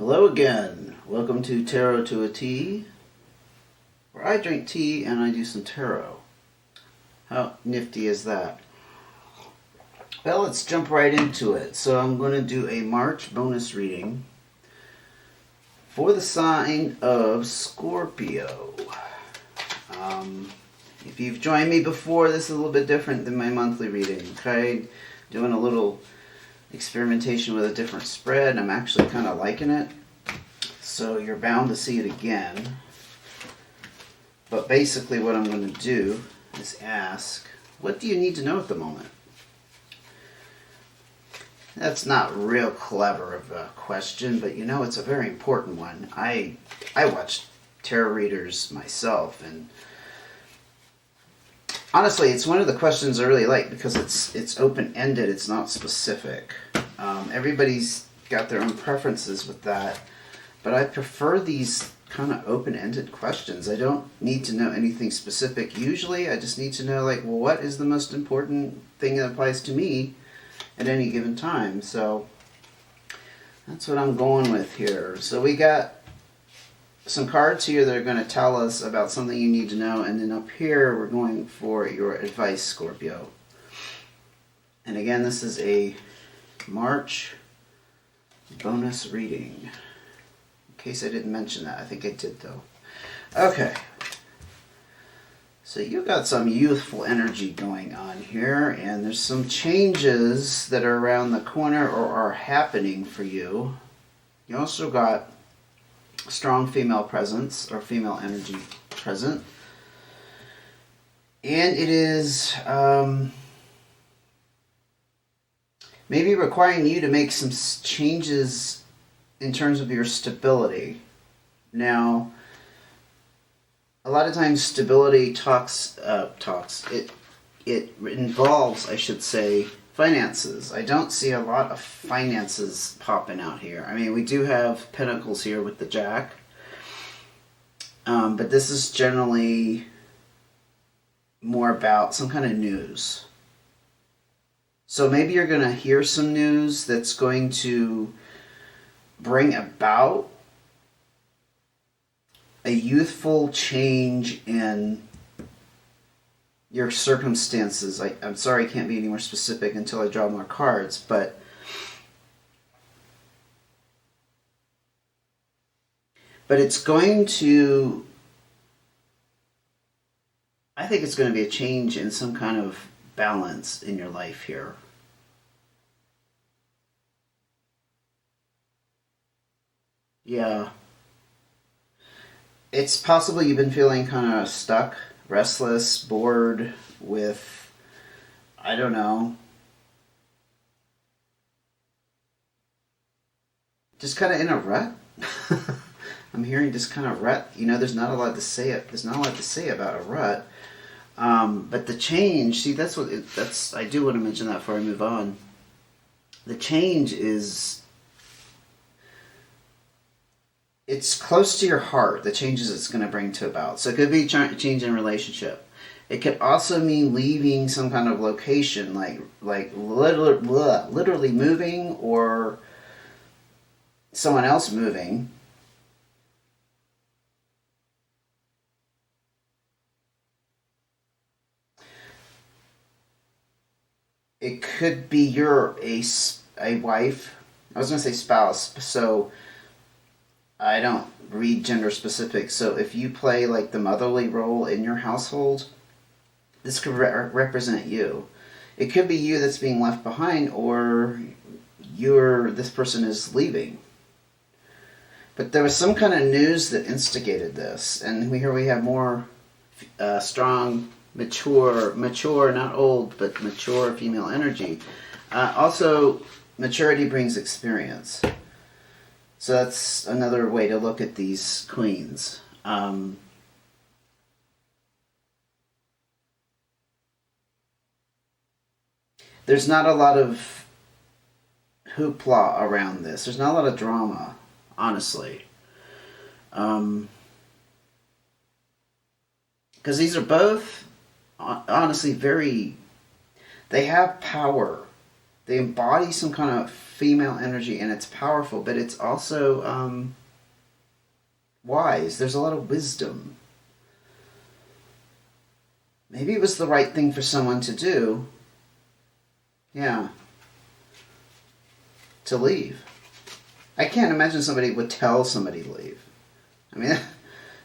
Hello again. Welcome to Tarot to a Tea, where I drink tea and I do some tarot. How nifty is that? Well, let's jump right into it. So I'm going to do a March bonus reading for the sign of Scorpio. If you've joined me before, this is a little bit different than my monthly reading. Okay, doing a little experimentation with a different spread. I'm actually kind of liking it, so you're bound to see it again. But basically what I'm going to do is ask, what do you need to know at the moment? That's not real clever of a question, but you know, it's a very important one. I watch tarot readers myself, and honestly, it's one of the questions I really like because it's open-ended, it's not specific. Everybody's got their own preferences with that, but I prefer these kind of open-ended questions. I don't need to know anything specific. Usually, I just need to know, like, well, what is the most important thing that applies to me at any given time? So that's what I'm going with here. So we got some cards here that are going to tell us about something you need to know, and then up here we're going for your advice, Scorpio. And again, this is a March bonus reading. In case I didn't mention that. I think I did, though. Okay. So you've got some youthful energy going on here, and there's some changes that are around the corner or are happening for you. You also got strong female presence or female energy present, and it is maybe requiring you to make some changes in terms of your stability. Now, a lot of times stability it involves, I should say, finances. I don't see a lot of finances popping out here. I mean, we do have pentacles here with the Jack, but this is generally more about some kind of news. So maybe you're going to hear some news that's going to bring about a youthful change in your circumstances. I'm sorry I can't be any more specific until I draw more cards, but it's going to, I think it's going to be a change in some kind of balance in your life here. Yeah. It's possible you've been feeling kind of stuck, restless, bored with, I don't know, just kind of in a rut. I'm hearing just kind of rut. You know, there's not a lot to say. There's not a lot to say about a rut. But the change, see, I do want to mention that before I move on. The change is, it's close to your heart, the changes it's going to bring to about. So it could be a change in relationship. It could also mean leaving some kind of location, like literally moving, or someone else moving. It could be you're a wife. I was going to say spouse, so I don't read gender specific. So if you play like the motherly role in your household, this could represent you. It could be you that's being left behind, or this person is leaving. But there was some kind of news that instigated this, and here we have more strong, mature, not old, but mature female energy. Also, maturity brings experience. So that's another way to look at these queens. There's not a lot of hoopla around this. There's not a lot of drama, honestly. Because these are both, honestly, they have power. They embody some kind of female energy and it's powerful, but it's also wise. There's a lot of wisdom. Maybe it was the right thing for someone to do. Yeah. To leave. I can't imagine somebody would tell somebody to leave. I mean,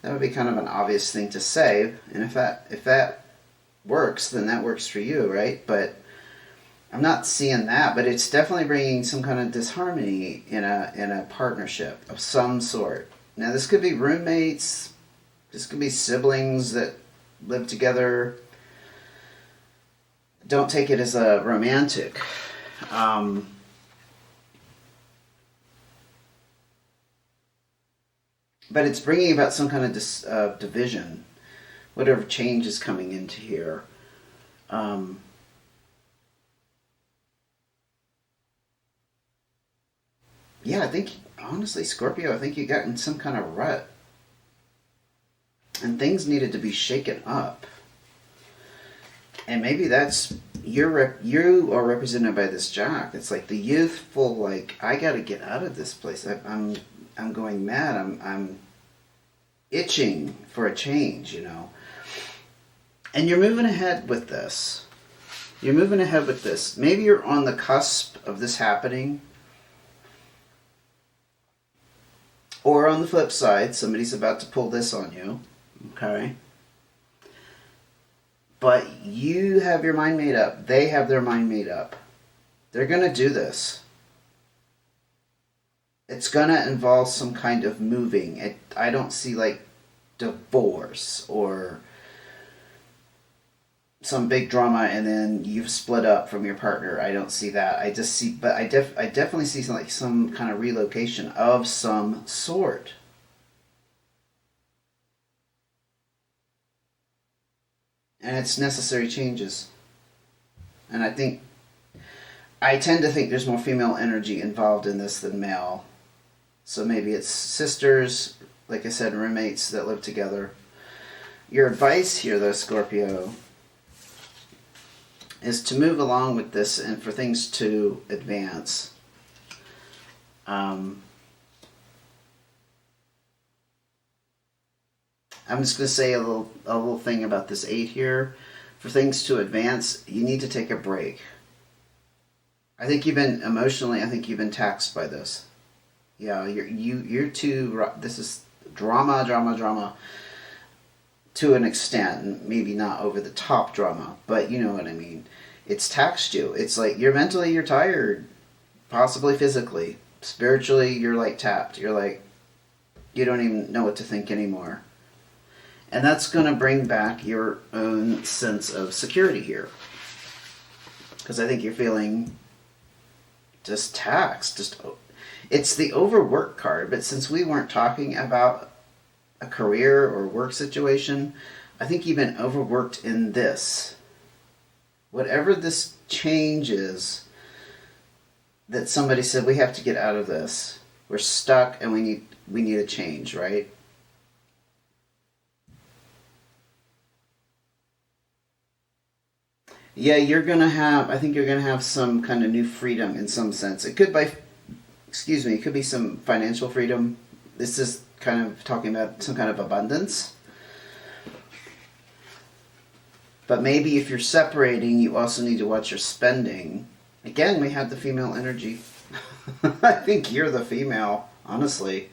that would be kind of an obvious thing to say, and if that works, then that works for you, right? But I'm not seeing that, but it's definitely bringing some kind of disharmony in a partnership of some sort. Now, this could be roommates, this could be siblings that live together. Don't take it as a romantic. But it's bringing about some kind of division, whatever change is coming into here. Yeah, I think, honestly, Scorpio, I think you got in some kind of rut. And things needed to be shaken up. And maybe that's, you are represented by this Jack. It's like the youthful, like, I got to get out of this place. I'm going mad. I'm itching for a change, you know. And you're moving ahead with this. You're moving ahead with this. Maybe you're on the cusp of this happening. Or on the flip side, somebody's about to pull this on you. Okay? But you have your mind made up. They have their mind made up. They're going to do this. It's going to involve some kind of moving. I don't see like divorce or some big drama and then you've split up from your partner. I don't see that. I just see, but I definitely see some kind of relocation of some sort. And it's necessary changes. And I tend to think there's more female energy involved in this than male. So maybe it's sisters, like I said, roommates that live together. Your advice here, though, Scorpio, is to move along with this and for things to advance. I'm just going to say a little thing about this 8 here. For things to advance, you need to take a break. I think you've been taxed by this. Yeah, you're too. This is drama to an extent. Maybe not over the top drama, but you know what I mean. It's taxed you. It's like you're tired, possibly physically, spiritually. You're like tapped. You're like you don't even know what to think anymore. And that's going to bring back your own sense of security here. Because I think you're feeling just taxed. It's the overwork card, but since we weren't talking about a career or work situation, I think you've been overworked in this. Whatever this change is that somebody said, we have to get out of this. We're stuck and we need a change, right? Yeah, I think you're going to have some kind of new freedom in some sense. It could be some financial freedom. This is kind of talking about some kind of abundance. But maybe if you're separating, you also need to watch your spending. Again, we have the female energy. I think you're the female, honestly.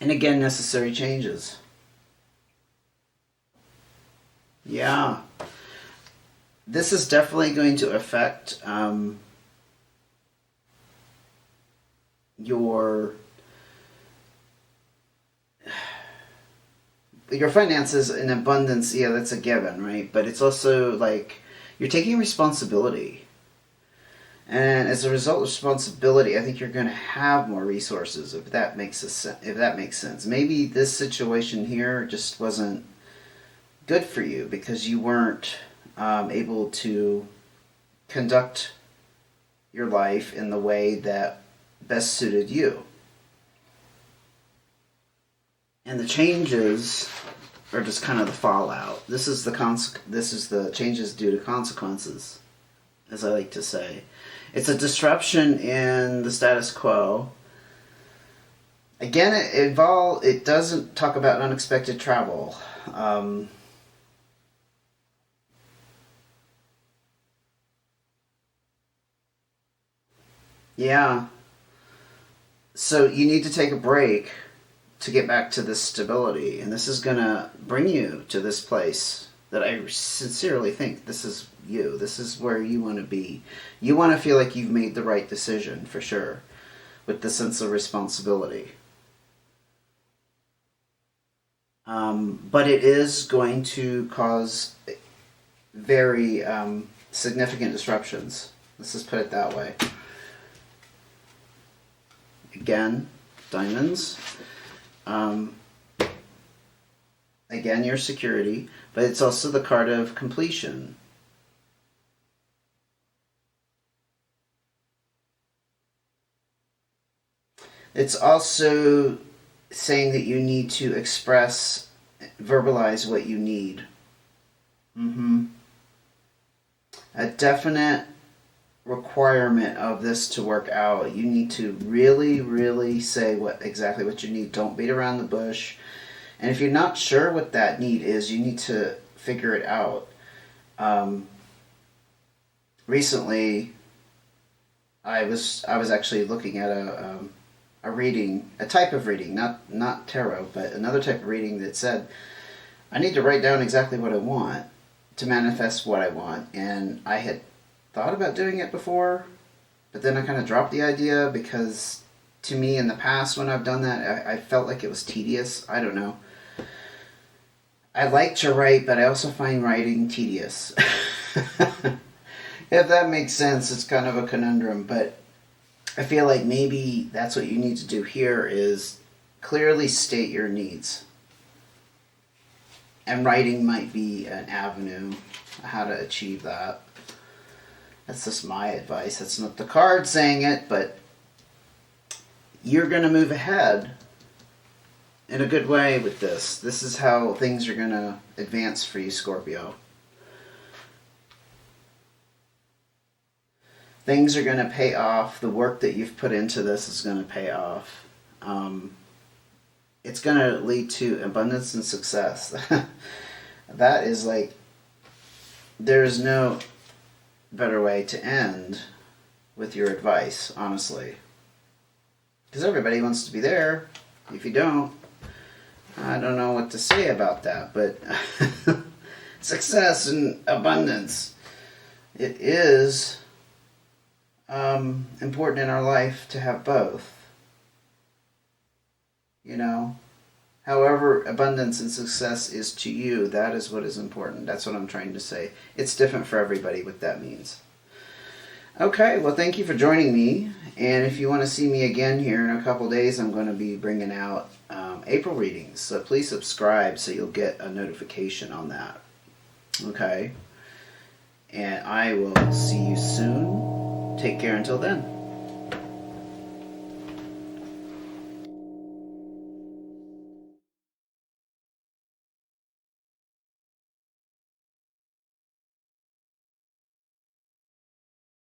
And again, necessary changes. Yeah. This is definitely going to affect your finances in abundance. Yeah, that's a given, right? But it's also like you're taking responsibility. And as a result of responsibility, I think you're going to have more resources, if that makes sense. Maybe this situation here just wasn't good for you because you weren't able to conduct your life in the way that best suited you. And the changes are just kind of the fallout. This is the changes due to consequences. as I like to say. It's a disruption in the status quo. Again, it doesn't talk about unexpected travel. Yeah. So you need to take a break to get back to this stability. And this is going to bring you to this place that I sincerely think this is you. This is where you want to be. You want to feel like you've made the right decision, for sure, with the sense of responsibility. But it is going to cause very significant disruptions. Let's just put it that way. Again, diamonds. Again, your security, but it's also the card of completion. It's also saying that you need to express, verbalize what you need. A definite requirement of this to work out. You need to really, really say exactly what you need. Don't beat around the bush. And if you're not sure what that need is, you need to figure it out. Recently, I was actually looking at a reading, a type of reading, not tarot, but another type of reading that said, I need to write down exactly what I want to manifest what I want. And I had thought about doing it before, but then I kind of dropped the idea because to me in the past when I've done that, I felt like it was tedious. I don't know. I like to write, but I also find writing tedious. If that makes sense, it's kind of a conundrum, but I feel like maybe that's what you need to do here is clearly state your needs. And writing might be an avenue how to achieve that. That's just my advice. That's not the card saying it, but you're going to move ahead in a good way with this. This is how things are going to advance for you, Scorpio. Things are going to pay off. The work that you've put into this is going to pay off. It's going to lead to abundance and success. That is like, there's no better way to end with your advice, honestly. Because everybody wants to be there. If you don't, I don't know what to say about that, but success and abundance, it is important in our life to have both. You know, however abundance and success is to you, that is what is important. That's what I'm trying to say. It's different for everybody what that means. Okay, well, thank you for joining me. And if you want to see me again here in a couple days, I'm going to be bringing out April readings. So please subscribe so you'll get a notification on that. Okay? And I will see you soon. Take care until then.